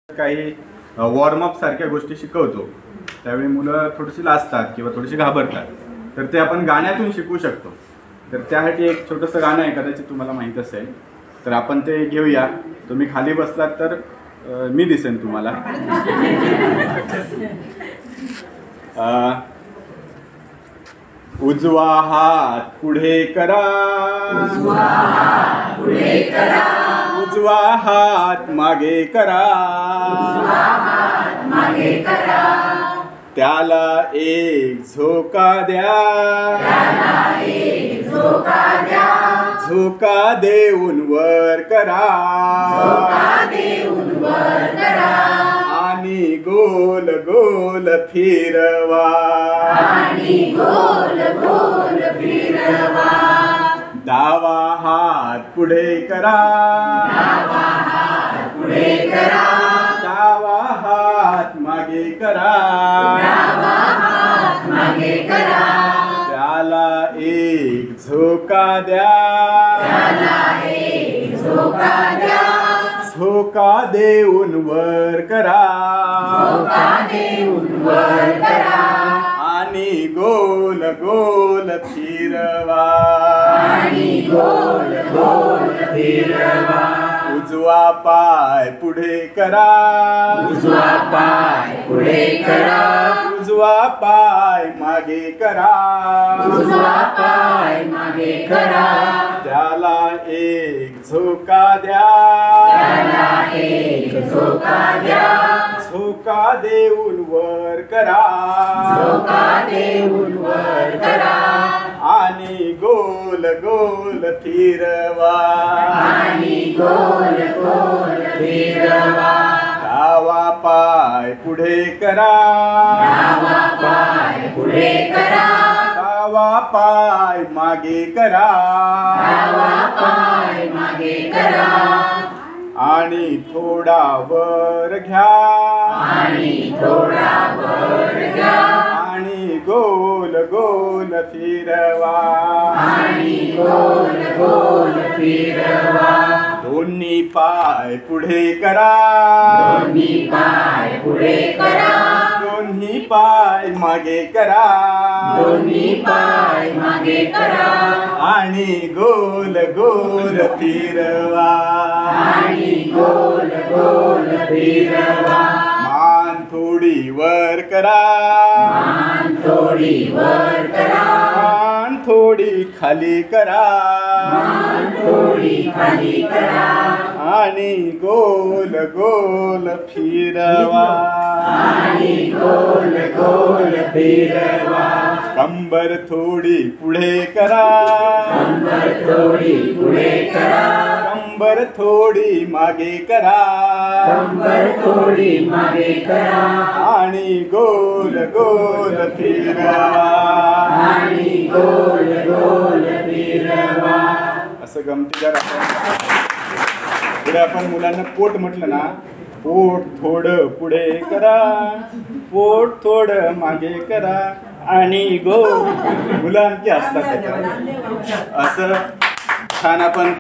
काही वॉर्मअप सारख्या गोष्टी शिकवतो त्यावेळी मुलं थोडीशी लाजतात किंवा थोडीशी घाबरतात, तर ते आपण गाण्यातून शिकू शकतो. तर त्यासाठी एक छोटंसं गाणं आहे, कदाचित तुम्हाला माहीत असेल, तर आपण ते घेऊया. तुम्ही खाली बसलात तर मी दिसेन तुम्हाला. उजवा हात पुढे करा, उजवा हात पुढे करा, उजवा हात मागे करा, उजवा हात मागे करा, त्याला एक झोका द्या, त्याला एक झोका द्या, झोका देऊन वर करा, झोका देऊन वर करा, आणि गोल गोल फिरवा, आणि गोल गोल फिरवा, डावा हात पुढे करा, डावा हात पुढे करा, डावा हात मागे करा, डावा हात मागे करा, त्याला एक झोका द्या, त्याला एक झोका द्या, झोका देऊन वर करा, झोका देऊन वर करा, आणि गोल गोल फिरवा, आणि गोल गोल फिरवा, उजवा पाय पुढे करा, उजवा पाय पुढे करा, उजवा पाय मागे करा, उजवा पाय मागे करा, त्याला एक झोका द्या, त्याला एक झोका द्या, झोका देऊन वर करा, झोका देऊन वर करा, आणि गोल गोल फिरवा, आणि गोल गोल फिरवा, डावा पाय पुढे करा, डावा पाय पुढे करा, डावा पाय मागे करा, डावा पाय मागे करा, आणि थोडा वर घ्या, आणि थोडा वर घ्या, आणि गोल गोल फिरवा, आणि गोल गोल फिरवा, दोन्ही पाय पुढे करा, दोन्ही पाय पुढे करा, दोन्ही पाय मागे करा, दोन्ही पाय मागे करा, आणि गोल गोल फिरवा, आणि गोल गोल फिरवा, मान थोडी वर करा, मान थोडी वर करा, मान थोडी खाली करा, मान थोडी खाली करा, आणि गोल गोल फिरवा, आणि गोल गोल फिरवा, कंबर थोडी पुढे करा, कंबर थोडी पुढे करा, कंबर थोडी मागे करा, कंबर थोडी मागे करा, आणि गोल गोल फिरवा, आणि गोल गोल फिरवा. असं गमतीदार आपण पुढे आपण मुलांना पोट म्हटलं ना, पोट थोडं पुढे करा, पोट थोडं मागे करा, आणि गोल मुलं आणखी असतात त्याच्यात. असं छान आपण